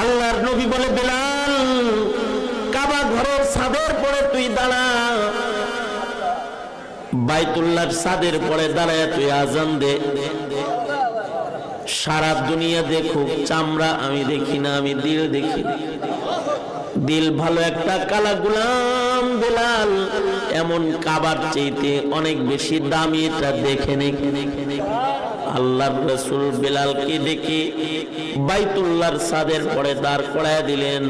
আল্লাহর নবী বলে, বেলাল কাবা ঘরের ছাদের পরে তুই দাঁড়া, বাইতুল্লাহর ছাদের পরে দাঁড়ায় তুই আজান দে। সারা দুনিয়া দেখুক, চামড়া আমি দেখি না, আমি দিল দেখি। দিল ভালো একটা কালা গোলাম বেলাল, এমন কাবার চাইতে অনেক বেশি দামি, এটা দেখে নে। আল্লাহর রাসূল বেলালকে ডেকে বাইতুল্লাহর ছাদের পরে দাঁড় করায় দিলেন।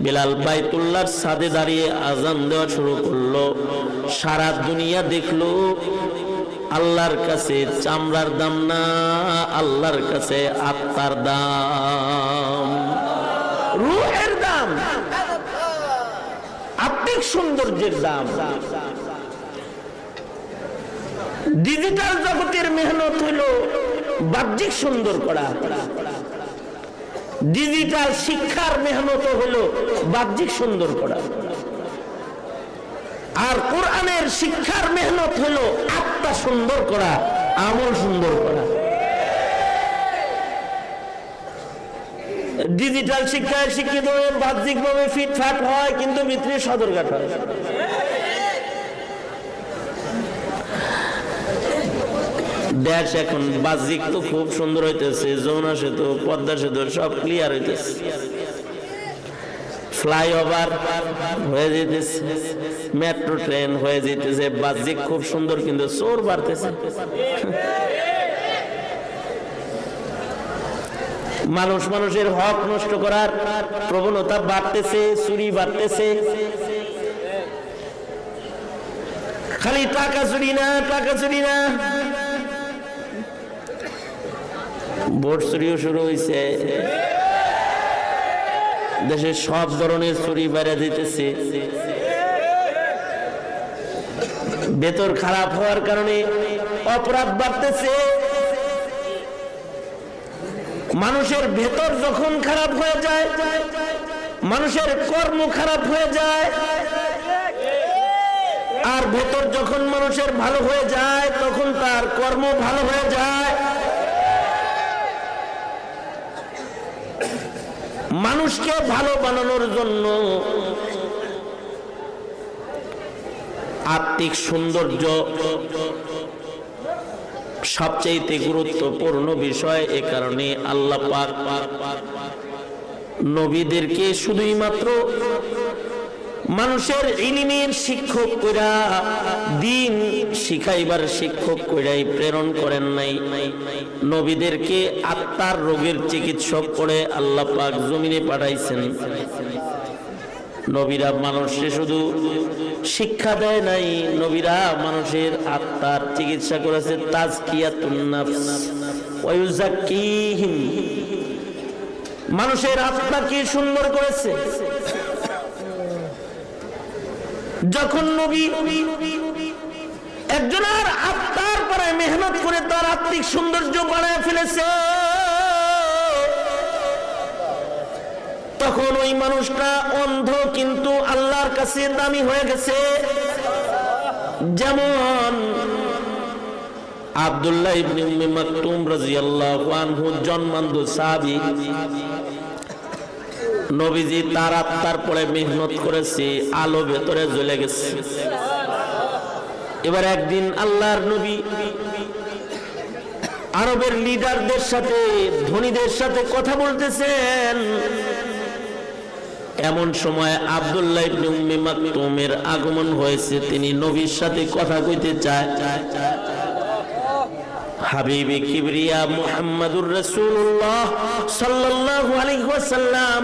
বেলাল বাইতুল্লাহর ছাদে দাঁড়িয়ে আজান দেওয়া শুরু করলো। সারা দুনিয়া দেখলো, আল্লাহর কাছে চামড়ার দাম না, আল্লাহর কাছে আত্মার দাম, রূহের দাম, আত্মিক সৌন্দর্যের দাম। ডিজিটাল জগতের মেহনত হলো বাহ্যিক সুন্দর করা, ডিজিটাল শিক্ষার মেহনত হলো বাহ্যিক সুন্দর করা, আর কোরআনের শিক্ষার মেহনত হলো আত্মা সুন্দর করা, আমল সুন্দর করা। ডিজিটাল শিক্ষায় শিক্ষিত হয়ে বাহ্যিকভাবে ফিটফাট হয়, কিন্তু ভিতরে সদরঘাট হয়। দেশ এখন বাহ্যিক তো খুব সুন্দর হইতেছে, যমুনা সেতু, পদ্মা সেতু সব ক্লিয়ার হইতেছে, ফ্লাইওভার হয়ে যেতেছে, মেট্রো ট্রেন হয়ে যেতেছে, বাহ্যিক খুব সুন্দর, কিন্তু চোর বাড়তেছে। মানুষ মানুষের হক নষ্ট করার প্রবণতা বাড়তেছে, চুরি বাড়তেছে। খালি টাকা চুরি না, টাকা চুরি না, ভোট চুরিও শুরু হয়েছে। দেশের সব ধরনের চুরি বেড়ে দিতেছে। ভেতর খারাপ হওয়ার কারণে অপরাধ বাড়তেছে। মানুষের ভেতর যখন খারাপ হয়ে যায়, মানুষের কর্ম খারাপ হয়ে যায়, আর ভেতর যখন মানুষের ভালো হয়ে যায়, তখন তার কর্ম ভালো হয়ে যায়। মানুষকে ভালো বানানোর জন্য আত্মিক সৌন্দর্য সবচেয়ে গুরুত্বপূর্ণ বিষয়। এ কারণে আল্লাহ পাক নবীদেরকে শুধুই মাত্র মানুষের ইলমের শিক্ষক কইরা, দ্বীন শিখাইবার শিক্ষক কইরাই প্রেরণ করেন নাই। নবীদেরকে আত্মার রোগের চিকিৎসক করে আল্লাহ পাক জমিনে পাঠাইছেন। নবীরা মানুষকে শুধু শিক্ষা দেয় নাই, নবীরা মানুষের আত্মার চিকিৎসা করেছে। তাজকিয়াতুন নাফস ওয়া ইউযাক্কিহিম, মানুষের আত্মাকে সুন্দর করেছে। যখন নবী একজনের আত্মার পরে মেহনত করে তার আত্মিক সৌন্দর্য বাড়ায় ফেলেছে, তখন ওই মানুষটা অন্ধ কিন্তু আল্লাহর কাছে দামি হয়ে গেছে। যেমন আব্দুল্লাহ ইবনে উম্মে মাকতুম রাদিয়াল্লাহু আনহু জন্মান্ধ সাহাবী। নবীজি তার আত্মার পরে মেহনত করেছে, আলো ভেতরে জ্বলে গেছে। এবার একদিন আল্লাহর নবী আরবের লিডারদের সাথে, ধনীদের সাথে কথা বলতেছেন। এমন সময় আব্দুল্লাহ ইবনে উম্মে মাকতুমের আগমন হয়েছে। তিনি নবীর সাথে কথা কইতে চায়। হাবিবে কিবরিয়া মুহাম্মাদুর রাসূলুল্লাহ সাল্লাল্লাহু আলাইহি ওয়াসাল্লাম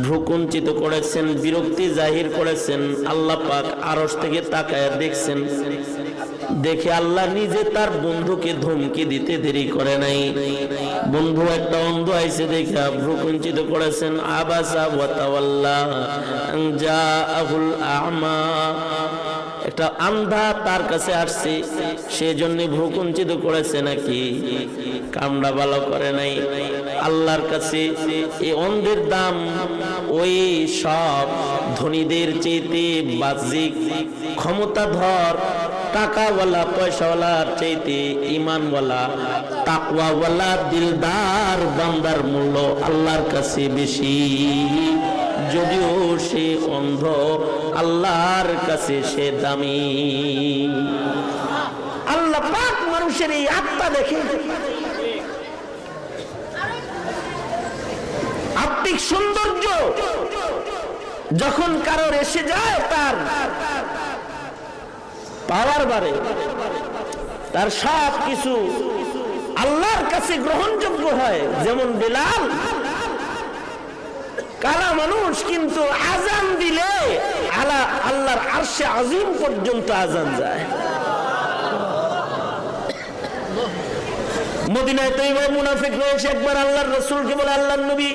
ভ্রুকুঞ্চিত করেছেন, বিরক্তি জাহির করেছেন। আল্লাহ পাক আরশ থেকে তাকায় দেখছেন, দেখে আল্লাহ নিজে তার বন্ধুকে ধমকি দিতে দেরি করে নাই। বন্ধু একটা অন্ধ আইছে দেখে ভ্রুকুঞ্চিত করেছেন। আবাসা ওয়া তাওয়াল্লা আন জাআহুল আ'মা, একটা আন্ধা তার কাছে আসছে, সেজন্য ভ্রুকুঞ্চিত করেছে নাকি? কামড়া ভালো করে নাই। আল্লাহর কাছে এই অন্ধের দাম ওই সব ধনীদের চাইতে বাহ্যিক ক্ষমতাধর টাকাওয়ালা পয়সাওয়ালার চাইতে ইমানওয়ালা তাকওয়াওয়ালা দিলদার আর বান্দার মূল্য আল্লাহর কাছে বেশি, যদিও সে অন্ধ আল্লাহর কাছে সে দামি। আল্লাহ পাক মানুষের এই আত্মা দেখে, আত্মিক সৌন্দর্য যখন কারোর এসে যায় তার পাওয়ার বাড়ে, তার সব কিছু আল্লাহর কাছে গ্রহণযোগ্য হয়। যেমন বেলাল কালা মানুষ, কিন্তু আজান দিলে আল্লাহর আরশে আজিম পর্যন্ত আজান যায়। মদিনায় তৈবা মুনাফিক রয়েছে, একবার আল্লাহর রাসূলকে বলে, আল্লাহর নবী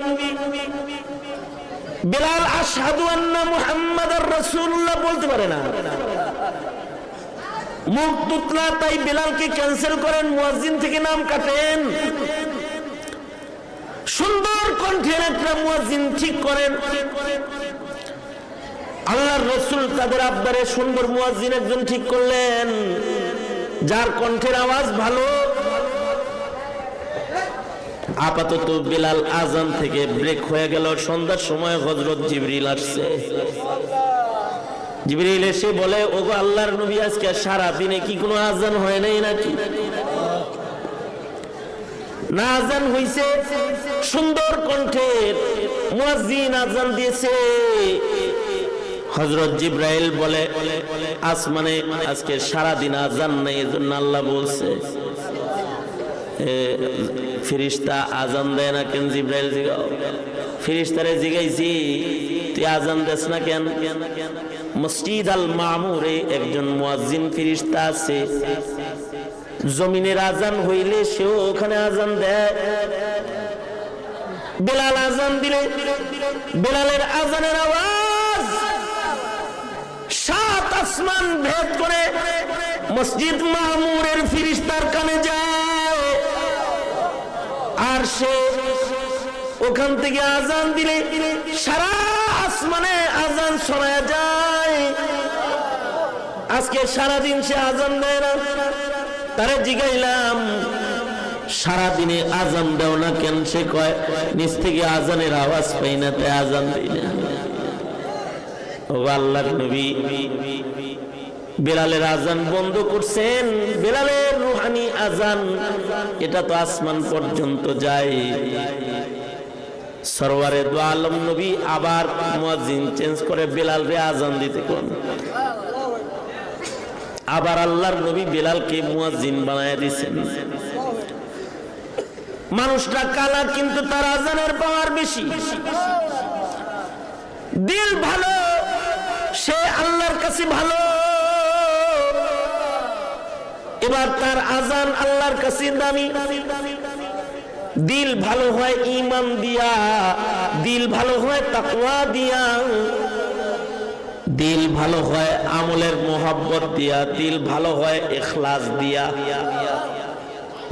বেলাল আশহাদু আন্না মুহাম্মাদার রাসূলুল্লাহ বলতে পারে না, মুখ তুতলা, তাই বেলালকে ক্যান্সেল করেন, মুয়াজ্জিন থেকে নাম কাটেন। সুন্দর কণ্ঠের একটা মুয়াজ্জিন ঠিক করেন। আল্লাহর রাসূল তাদের আবদারে সুন্দর মুয়াজ্জিন একজন ঠিক করলেন, যার কণ্ঠের আওয়াজ ভালো। আপাতত বেলাল আজান থেকে ব্রেক হয়ে গেল। সন্ধ্যার সময় হযরত জিবরিল আসছে। জিবরিল এসে বলে, ওগো আল্লাহর নবী, আজকে সারা দিনে কি কোনো আজান হয় নাই নাকি? না, আজান হইছে, সুন্দর কণ্ঠের মুয়াজ্জিন আজান দিয়েছে। হযরত জিবরাইল বলে, আসমানে আজকে সারা দিন আজান নাই, এজন্য আল্লাহ বলছে ফেরেশতা আজান দেয় না কেন? জিবরাইল জিগাও। ফেরেশতারে জিগাইছি, তুই আজান দেস না কেন? মসজিদ আল মামুরে একজন মুয়াজ্জিন ফেরেশতা আছে, জমিনের আজান হইলে সেও ওখানে আজান দেয়। বেলাল আজান দিলে বেলালের আজানের আওয়াজ সাত আসমান ভেদ করে মসজিদ মামুরের ফেরেশতার কানে যায়, আর সে ওখান থেকে আজান দিলে সারা আসমানে আজান শোনা যায়। আজকে সারাদিন সে আজান দেয় না। তারে জিগাইলাম, সারাদিনে আজান দাও না কেন? সে কয়, নিচ থেকে আজানের আওয়াজ পাই না, তাই আজান দিই না। ও আল্লাহর নবী বেলালের আজান বন্ধ করছেন। বেলালের রুহানি আজান, এটা তো আসমান পর্যন্ত যায়। সরওয়ারে দু আলম নবী আবার মুয়াজ্জিন চেঞ্জ করে বেলালরে আজান দিতে কোন। আবার আল্লাহর নবী বেলালকে মুয়াজ্জিন বানায় দিয়েছেন। মানুষটা কালা, কিন্তু তার আজানের পাওয়ার বেশি। দিল ভালো, সে আল্লাহর কাছে ভালো। এবার তার আজান আল্লাহর কাছে দামি। দিল ভালো হয় ঈমান দিয়া, দিল ভালো হয় তাকওয়া দিয়া, দিল ভালো হয় আমলের মোহাব্বত দিয়া, দিল ভালো হয় ইখলাস দিয়া,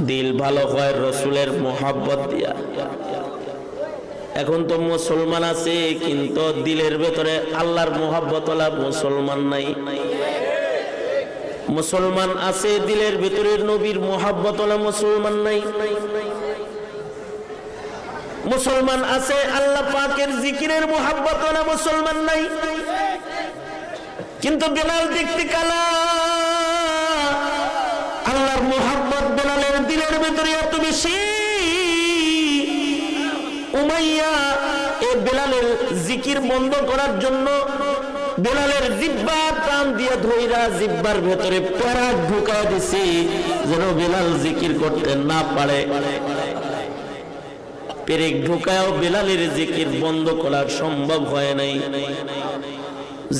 দিল ভালো হয় রসুলের মোহাব্বত দিয়া। এখন তো মুসলমান আছে, কিন্তু দিলের ভেতরে আল্লাহর মোহাব্বত ওয়ালা মুসলমান নাই। মুসলমান আছে, দিলের ভেতরে নবীর মোহাব্বত ওয়ালা মুসলমান নাই। মুসলমান আছে, আল্লাহ পাকের জিকিরের মোহাব্বত ওয়ালা মুসলমান নাই। কিন্তু বেলাল দেখতে কালা, আল্লাহর মোহাব্বত বেলালের দিলের ভেতরে এত বেশি। উমাইয়া এই বেলালের জিকির বন্ধ করার জন্য বেলালের জিহ্বা টান দিয়ে ধইরা জিহ্বার ভেতরে পেরাক ঢুকায় দিছে, যেন বেলাল জিকির করতে না পারে। পেরেক ঢুকায়ও বেলালের জিকির বন্ধ করা সম্ভব হয় নাই।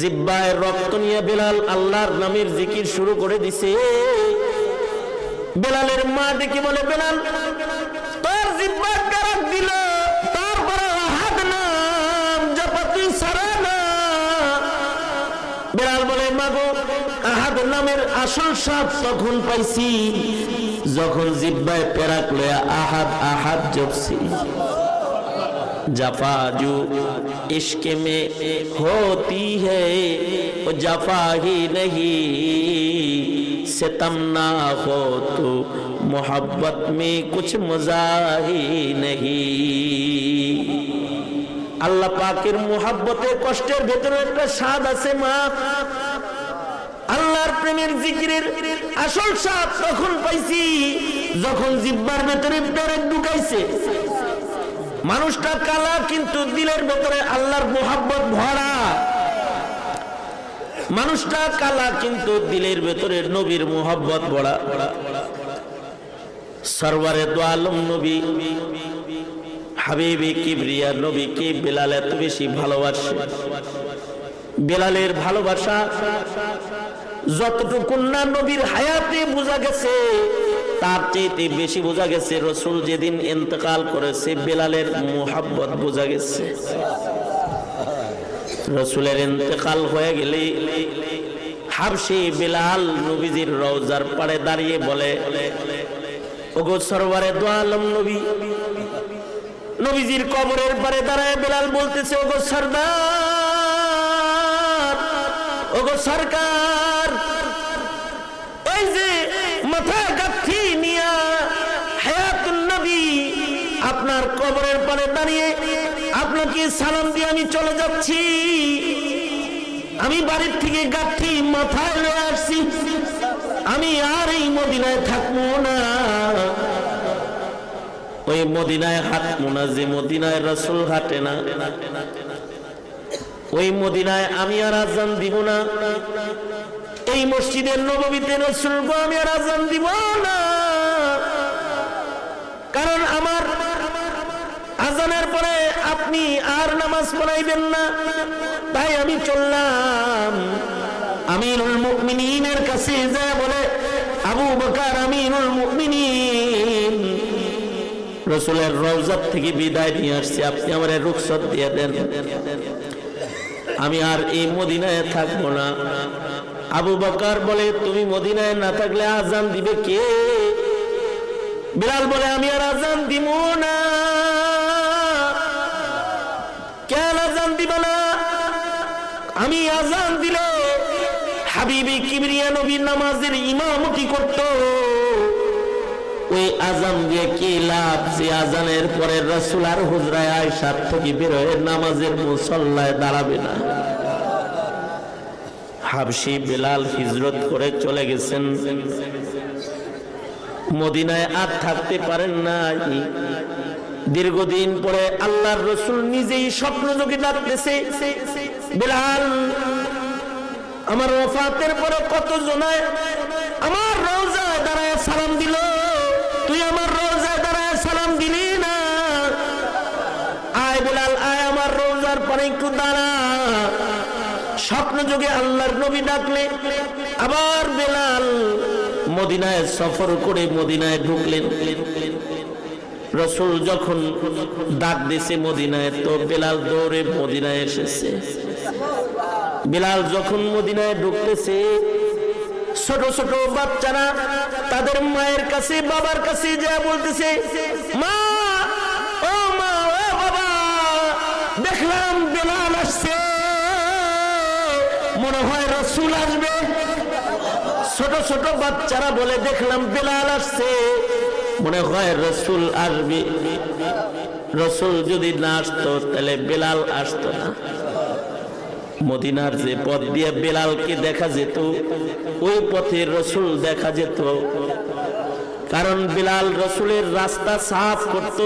জিহ্বায় রক্ত নিয়ে বেলাল আল্লাহর নামের জিকির শুরু করে দিছে। বেলালের মা দেখে বলে, বেলাল তোর জিহ্বায় পেরাক দিল, তারপরে আহাদ নাম জপ তুই ছাড়া না। বেলাল বলে, মাগো আহাদ নামের আসল স্বাদ তখন পাইছি যখন জিহ্বায় পেরাক লয়া আহাদ আহাদ জপছি। जफा जो इश्क में होती है वो जफा ही नहीं, सितम ना हो तो मोहब्बत में कुछ मजा ही नहीं। আল্লাহ পাকের মুহাব্বতে কষ্টের ভেতরে একটা স্বাদ আছে মা। আল্লাহর প্রেমের জিকিরের আসল স্বাদ তখন পাইছি যখন জিহ্বার ভেতরে পেরেক ঢুকাইছে। মানুষটা কালা কিন্তু দিলের ভেতরে আল্লাহর মুহাব্বত ভরা। মানুষটা কালা কিন্তু দিলের ভেতরে নবীর মুহাব্বত ভরা। সরওয়ারে দো আলম নবী হাবিবে কিবরিয়া নবীকে বেলাল এত বেশি ভালোবাসে। বেলালের ভালোবাসা যতটুকু না নবীর হায়াতে বোঝা গেছে তার চেয়ে বেশি বোঝা গেছে রাসূল যেদিন ইন্তেকাল করেছে বেলালের মুহাব্বত বোঝা গেছে। রাসূলের ইন্তেকাল হয়ে গেলে হাবশী বেলাল নবীজির রওজার পাড়ে দাঁড়িয়ে বলে, ওগো সরওয়ারে দো আলম নবী। নবীজির কবরের পারে দাঁড়ায় বেলাল বলতেছে, ওগো সরদার, ওগো সরকার, এই যে মাথায় গাঁথি নিয়া হায়াতুন নবী আপনার কবরের পারে দাঁড়িয়ে আপনাকে সালাম দিয়ে আমি চলে যাচ্ছি। আমি বাড়ির থেকে গাঁথি মাথায় লয়ে আসছি, আমি আর এই মদিনায় থাকবো না। ওই মদিনায় হাঁটবো না যে মদিনায় রাসূল হাঁটে না। ওই মদিনায় আমি আর আজান দিব না। এই মসজিদের নববীতে রাসূলকে আমি আর আজান দিব না, কারণ আমার আজানের পরে আপনি আর নামাজ পড়াইবেন না। তাই আমি চললাম। আমিরুল মুমিনিনের কাছে যায় বলে, আবু বকর আমিরুল মুমিনিন, রাসূলের রওজা থেকে বিদায় নিয়ে আসছি, আপনি আমারে রুখসত দিয়ে দেন, আমি আর এই মদিনায় থাকবো না। আবু বকর বলে, তুমি মদিনায় না থাকলে আজান দিবে কে? বিলাল বলে, আমি আর আজান দিব না। কেন আজান দিব না? আমি আজান দিলে হাবিবে কিবরিয়া নবী নামাজের ইমামতি করত। ওই আজান দিয়ে কি লাভ যে আজানের পরে রাসূল আর হুজরায় আয়েশা থেকে বের হয়ে নামাজের মুসল্লায় দাঁড়াবে না। হাবশী বেলাল হিজরত করে চলে গেছেন, মদিনায় আর থাকতে পারেন নাই। দীর্ঘদিন পরে আল্লাহর রাসূল নিজেই স্বপ্ন যোগে ডাকতেছে, বেলাল, আমার ওফাতের পরে কত জনায় আমার রওজায় দাঁড়ায় সালাম দিল, তুই আমার রওজায় দাঁড়ায় সালাম দিলি না। আয় বেলাল, আয় আমার রওজার পরে একটু দাঁড়া। স্বপ্ন যোগে আল্লাহর নবী ডাকলে আবার বেলাল মদিনায় সফর করে মদিনায় ঢুকলেন। রাসূল যখন ডাক দিয়েছে মদিনায়, তো বেলাল দৌড়ে মদিনায় এসেছে। বেলাল যখন মদিনায় ঢুকতেছে, ছোট ছোট বাচ্চারা তাদের মায়ের কাছে বাবার কাছে যা বলতেছে, মা, ও মা, ও বাবা, দেখলাম বেলাল আসছে, মনে হয় রাসূল আসবে। ছোট ছোট বাচ্চারা বলে, দেখলাম বেলাল আসছে, মনে হয় রাসূল আসবে। রাসূল যদি না আসতো তাহলে বেলাল আসতো না। মদিনার যে পথ দিয়ে বেলালকে দেখা যেত, ওই পথে রাসূল দেখা যেত, কারণ বেলাল রাসূলের রাস্তা সাফ করত।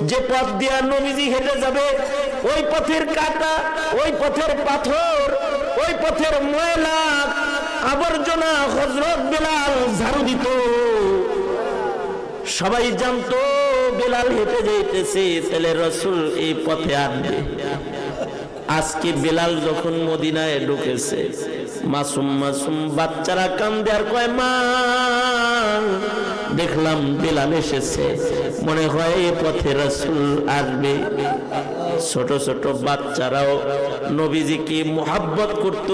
যে পথ দিয়ে নবীজি হেঁটে যাবে, ওই পথের কাঁটা, ওই পথের পাথর, ওই পথের ময়লা আবর্জনা হযরত বেলাল ঝাড়ু দিত। সবাই জানতো বেলাল হেঁটে যাইতেছে, তাহলে রাসূল এই পথে আসবে। আজকে বেলাল যখন মদিনায় ঢুকেছে, মাসুম মাসুম বাচ্চারা কান্দে আর কয়, মা, দেখলাম বেলাল এসেছে, মনে হয় এই পথে রাসূল আসবে। ছোট ছোট বাচ্চারাও নবীজিকে মুহাব্বত করত,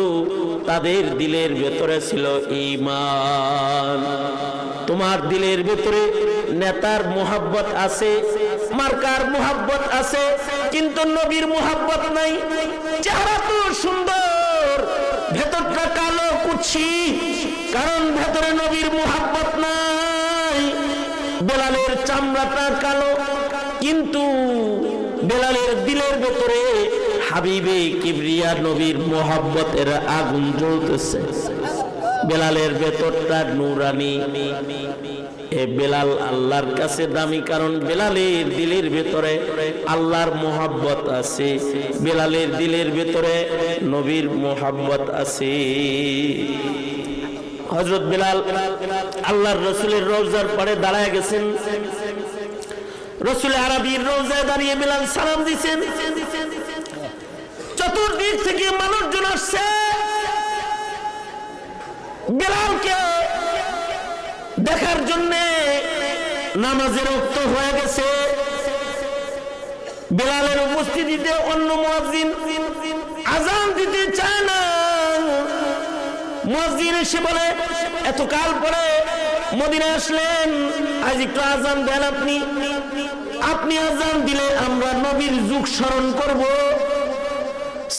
তাদের দিলের ভেতরে ছিল ঈমান। তোমার দিলের ভেতরে নেতার মুহাব্বত আছে, মার্কার মুহাব্বত আছে, কিন্তু নবীর মুহাব্বত নাই। চেহারা তো সুন্দর, ভেতরটা কালো কুৎসি, কারণ ভেতরে নবীর মুহাব্বত নাই। বেলালের চামড়াটা কালো, কিন্তু বেলালের দিলের ভেতরে হাবিবে কিবরিয়া নবীর মোহাব্বতের আগুন জ্বলতেছে। বেলালের ভেতরটা নূরানি। এ বেলাল আল্লাহর কাছে দামি, কারণ বেলালের দিলের ভেতরে আল্লাহর মোহাব্বত আছে, বেলালের দিলের ভেতরে নবীর মোহাব্বত আছে। হযরত বেলাল আল্লাহর রাসূলের রওজার পাড়ে দাঁড়ায় গেছেন। রাসূল আরবীর রওজায় দাঁড়িয়ে বেলাল সালাম দিয়েছেন। চতুর্দিক থেকে মানুষজন আসছে বেলালকে দেখার জন্য। নামাজের ওয়াক্ত হয়ে গেছে। বেলালের উপস্থিতিতে অন্য মুয়াজ্জিন আযান দিতে চায় না। মুয়াজ্জিন এসে বলে, এতকাল পরে মদিনায় আসলেন, আজ একটু আযান দেন। আপনি আযান দিলে আমরা নবীর যুগ স্মরণ করব।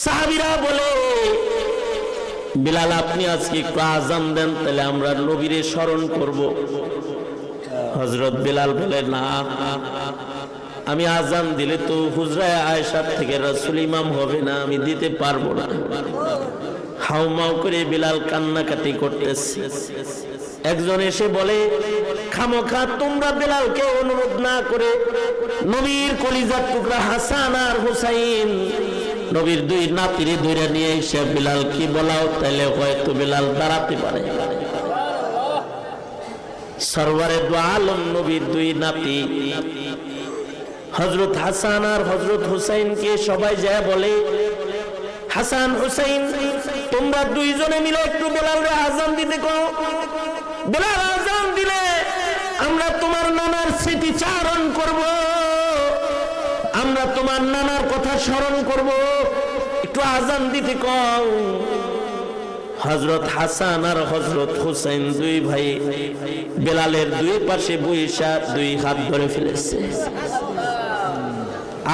সাহাবীরা বলে, বেলাল আপনি আজকে একটু আযান দেন, তাহলে আমরা নবীরে স্মরণ করব। হযরত বেলাল বলে, না, আমি আযান দিলে তো হুজরায়ে আয়েশা থেকে রাসূল ইমাম হবে না, আমি দিতে পারবো না। হাউমাউ করে বেলাল কান্নাকাটি করতেছে। একজন এসে বলে, খামোখা তোমরা বেলালকে অনুরোধ না করে নবীর কলিজার টুকরা হাসান আর হুসাইন, নবীর দুই নাতিরে ধরে নিয়ে এসে বেলাল কি বলাও, তাহলে হয়তো বেলাল দাঁড়াতে পারে। সরওয়ারে দু আলম নবীর দুই নাতি হযরত হাসান আর হযরত হুসাইনকে সবাই যায় বলে, হাসান হুসাইন তোমরা দুইজনে মিলে একটু বেলালকে আযান দিতে কও। বেলাল আযান দিলে আমরা তোমার নানার স্মৃতিচারণ করব, আমরা তোমার নানার কথা স্মরণ করব, একটু আযান দিতে কও। হযরত হাসান আর হযরত হুসাইন দুই ভাই বেলালের দুই পাশে বইসা দুই হাত ধরে ফেলেছে,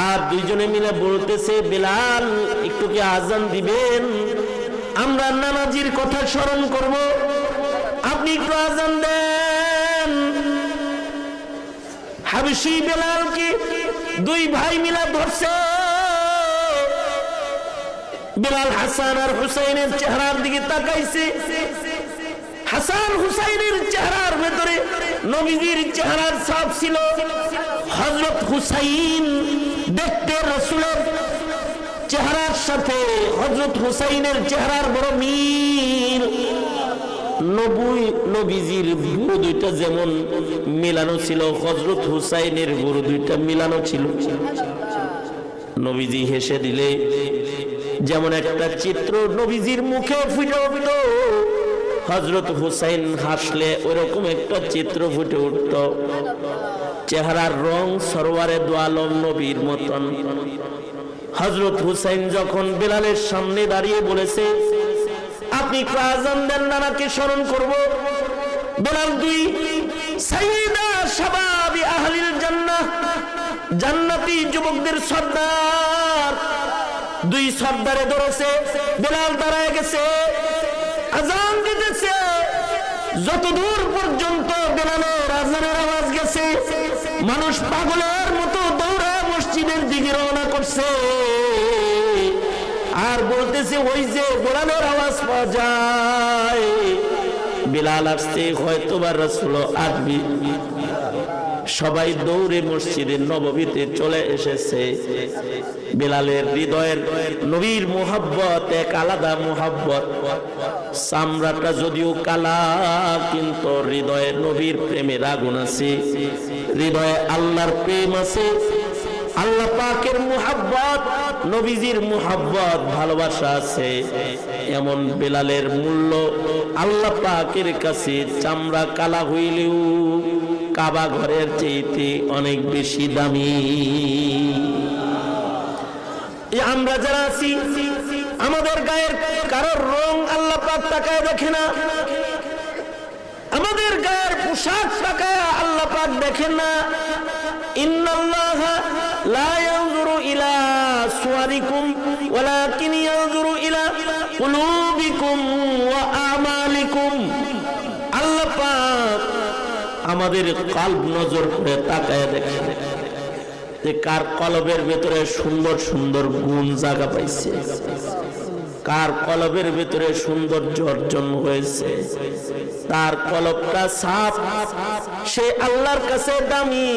আর দুইজনে মিলে বলতেছে, বেলাল একটু কি আযান দিবেন, আমরা নানাজির কথা স্মরণ করব, আপনি একটু আযান দেন। হাবশী বেলালকে দুই ভাই মিলে ধরছে। বেলাল হাসান আর হুসাইনের চেহারার দিকে তাকাইছে। হাসান হুসাইনের চেহারার ভেতরে নবীজির চেহারার ছাপ ছিল। হযরত হুসাইন দেখতে রাসূলের চেহারার সাথে হযরত হুসাইনের চেহারার বড় মিল। নবীজির ভুরু দুইটা যেমন মিলানো ছিল, হযরত হুসাইনের ভুরু দুইটা মিলানো ছিল। নবীজি হেসে দিলে যেমন একটা চিত্র নবীজির মুখে ফুটে উঠত, হযরত হুসাইন হাসলে ওইরকম একটা চিত্র ফুটে উঠত। চেহারার রং সরওয়ারে দু আলম নবীর মতন। হযরত হুসাইন যখন বেলালের সামনে দাঁড়িয়ে বলেছে, আপনি একটু আযান দেন, নানাকে স্মরণ করব। বেলাল দুই সাইয়্যিদা শাবাবি আহলিল জান্নাহ, জান্নাতি যুবকদের সর্দার, দুই সর্দারে ধরেছে। বেলাল দাঁড়ায় গেছে, আযান দিতেছে। যতদূর পর্যন্ত বেলালের আযানের আওয়াজ গেছে, মানুষ পাগলের মতো দৌড়ে মসজিদের দিকে রওনা করছে, আর বলতেছে, ওই যে বেলালের আওয়াজ পাওয়া যায়, বেলাল আসছে, হয়তো বা রাসূল আসবে। সবাই দৌড়ে মসজিদে নববীতে চলে এসেছে। বেলালের হৃদয়ের নবীর মোহাব্বত এক আলাদা মোহাব্বত। চামড়াটা যদিও কালা, কিন্তু হৃদয়ে নবীর প্রেমের আগুন আছে, হৃদয়ে আল্লাহর প্রেম আছে, আল্লাহ পাকের মোহাব্বত, নবীজির মোহাব্বত, ভালোবাসা আছে। এমন বেলালের মূল্য আল্লাহ পাকের কাছে চামড়া কালা হইলেও কাবা ঘরের চাইতে অনেক বেশি দামি। আমরা যারা আছি, আমাদের গায়ের কারোর রং আল্লাহ পাক তাকায় দেখে না, আমাদের গায়ের পোশাক তাকায় আল্লাহ পাক দেখেন না। ইন্নাল্লাহা লা ইয়ানজুরু ইলা সুওয়ারিকুম ওয়ালাকিন ইয়ানজুরু ইলা কুলুবিকুম ওয়া আমালিকুম। আল্লাহ পাক আমাদের কলব নজর করে তাকায় দেখেন যে কার কলবের ভেতরে সুন্দর সুন্দর গুণ জায়গা পাইছে, কার কলবের ভেতরে সৌন্দর্য অর্জন হয়েছে, তার কলবটা সাফ, সে আল্লাহর কাছে দামি।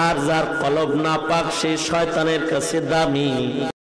আর যার কলব নাপাক সে শয়তানের কাছে দামি।